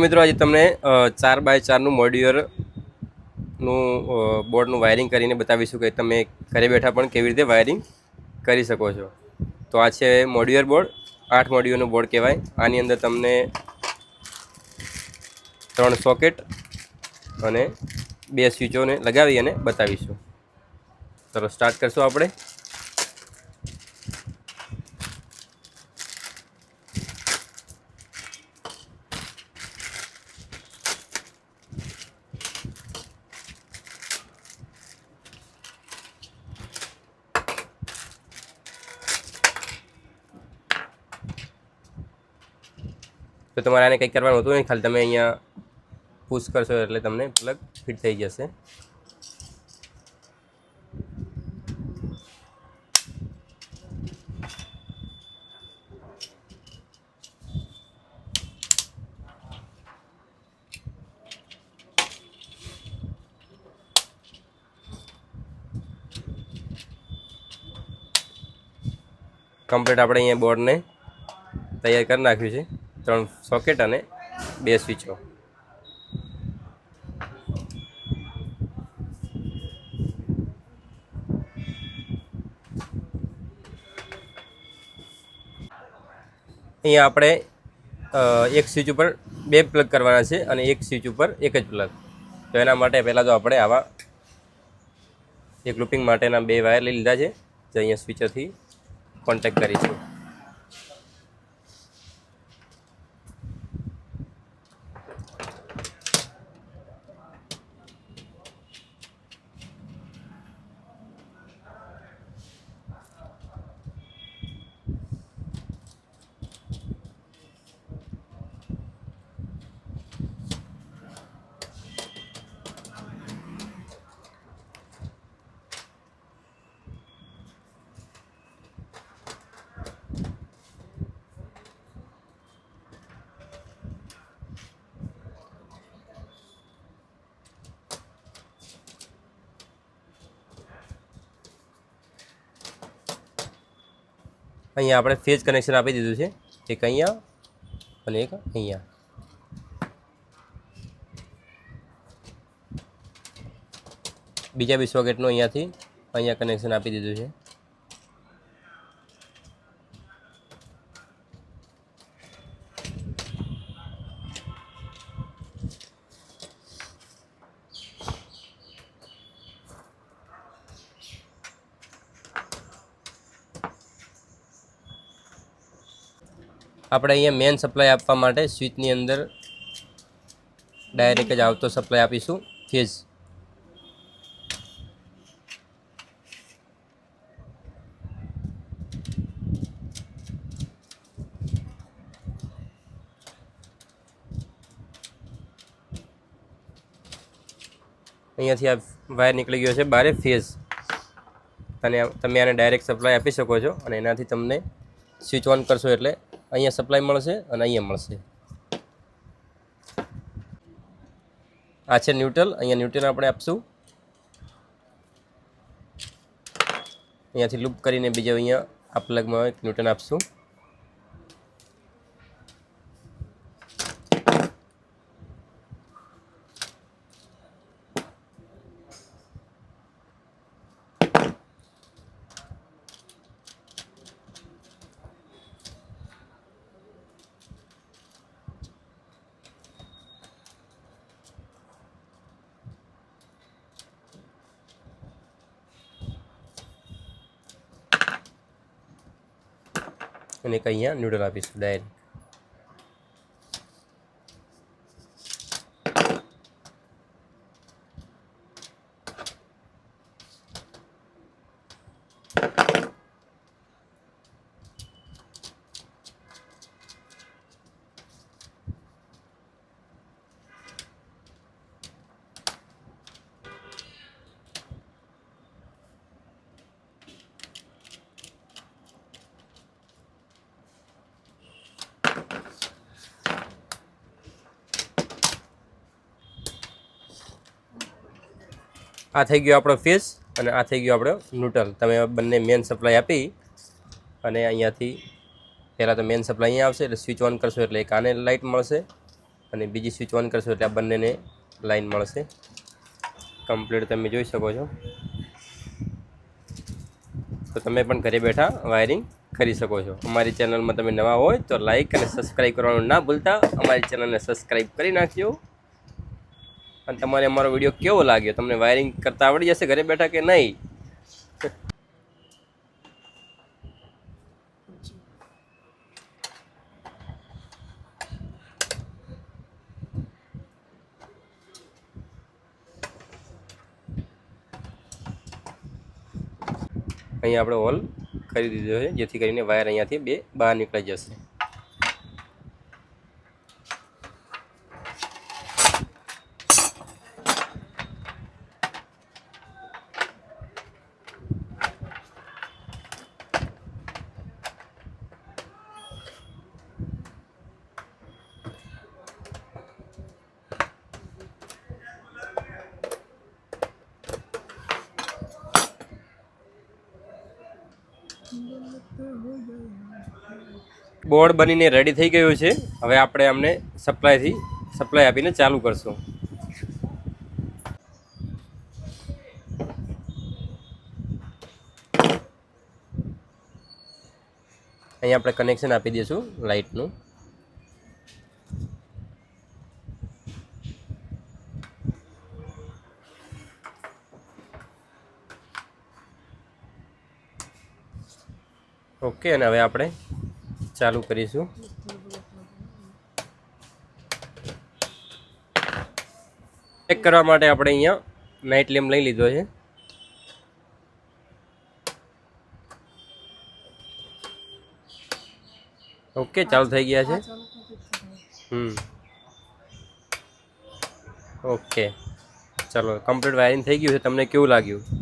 મિત્રો આજે તમને 4x4નું મોડ્યુલરનું બોર્ડનું વાયરિંગ કરીને બતાવીશું કે તમે ઘરે બેઠા પણ કેવી રીતે વાયરિંગ કરી શકો છો. તો આ છે મોડ્યુલર બોર્ડ, 8 મોડ્યુલરનું બોર્ડ કહેવાય. આની અંદર તમને 3 સોકેટ અને 2 સ્વિચોને લગાવી અને બતાવીશું. ચલો સ્ટાર્ટ કરશું આપણે. તો તમારે આને કંઈક કરવાનું હતું નહીં, ખાલી તમે અહીંયા પુશ કરશો એટલે તમને પ્લગ ફિટ થઈ જશે. કમ્પ્લીટ આપણે અહીંયા બોર્ડને તૈયાર કરી નાખ્યું છે. 3 સોકેટ અને 2 સ્વિચો. અહીંયા આપણે એક સ્વિચ ઉપર 2 પ્લગ કરવાના છે અને એક સ્વિચ ઉપર એક જ પ્લગ. તો એના માટે પહેલાં તો આપણે આવા એક લૂપિંગ માટેના 2 વાયર લઈ લીધા છે, જે અહીંયા સ્વિચરથી કોન્ટેક્ટ કરીશું. અહીંયા આપણે ફેઝ કનેક્શન આપી દીધું છે, એક અહીંયા અને એક અહીંયા. બીજા 2 સોકેટનું અહીંયાથી અહીંયા કનેક્શન આપી દીધું છે. આપણે અહીંયા મેન સપ્લાય આપવા માટે સ્વિચની અંદર ડાયરેક્ટ જ આવતો સપ્લાય આપીશું ફેઝ. અહીંયાથી આ વાયર નીકળી ગયો છે બારે ફેઝ, અને તમે આને ડાયરેક્ટ સપ્લાય આપી શકો છો. અને એનાથી તમને સ્વિચ ઓન કરશો એટલે અહીંયા સપ્લાય મળશે અને અહીંયા મળશે. આ છે ન્યુટ્રલ, અહીંયા ન્યુટ્રલ આપણે આપશું. અહીંયાથી લૂપ કરીને બીજા અહીંયા આ પ્લગમાં એક ન્યુટ્રલ આપશું. અને એક અહીંયા ન્યુટ્રલ આપીશું ડાયરેક્ટ. આ થઈ ગયો આપણો ફેઝ અને આ થઈ ગયો આપણો ન્યુટ્રલ. તમે બંને મેન સપ્લાય આપી અને અહીંયાથી પહેલાં તો મેન સપ્લાય અહીંયા આવશે એટલે સ્વિચ ઓન કરશો એટલે એક આને લાઇટ મળશે અને બીજી સ્વિચ ઓન કરશો એટલે આ બંનેને લાઈન મળશે. કમ્પ્લીટ તમે જોઈ શકો છો. તો તમે પણ ઘરે બેઠા વાયરિંગ કરી શકો છો. અમારી ચેનલમાં તમે નવા હોય તો લાઈક અને સબસ્ક્રાઈબ કરવાનું ના ભૂલતા. અમારી ચેનલને સબસ્ક્રાઈબ કરી નાખજો. અને તમારે અમારો વિડીયો કેવો લાગ્યો, તમને વાયરિંગ કરતા આવડી જશે ઘરે બેઠા કે નહીં? અહીંયા આપણે હોલ કરી દીધો છે, જેથી કરીને વાયર અહીંયાથી બે બહાર નીકળી જશે. બોર્ડ બનીને રેડી થઈ ગયું છે. હવે આપણે અમને સપ્લાય આપીને ચાલુ કરશું. અહીંયા આપણે કનેક્શન આપી દઈશું લાઇટનું. ઓકે, અને હવે આપણે ચાલુ કરીશું. ચેક કરવા માટે આપણે અહીંયા નાઇટ લેમ્પ લઈ લીધો છે. ઓકે, ચાલુ થઈ ગયા છે. ઓકે, ચાલો કમ્પ્લીટ વાયરિંગ થઈ ગયું છે. તમને કેવું લાગ્યું?